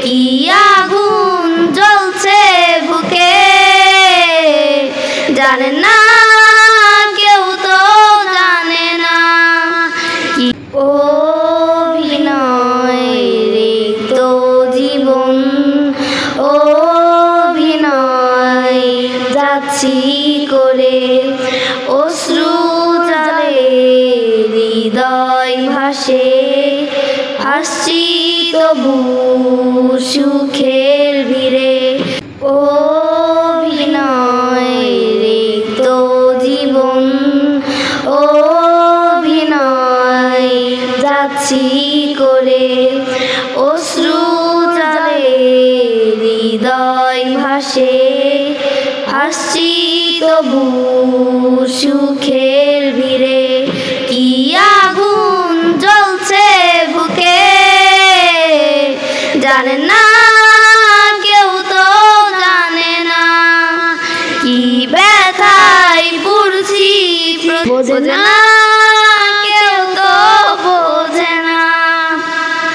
কি আগুন জ্বলছে বুকে, জানে না কেউ তো জানে না। কি অভিনয় রিক্ত জীবন, অভিনয় যাচ্ছি করে, অশ্রু জলে হৃদয় ভাসে, হাসছি তবু সুখের ভিড়ে। অভিনয় রিক্ত জীবন, অভিনয় যাচ্ছি করে, অশ্রু জলে হৃদয় ভাসে, হাসছি তবু সুখের ভিড়ে। কি আগুন জ্বলছে বুকে, জানে না কেউ তো জানে না। কি ব্যথায় পড়ছি বোঝে না।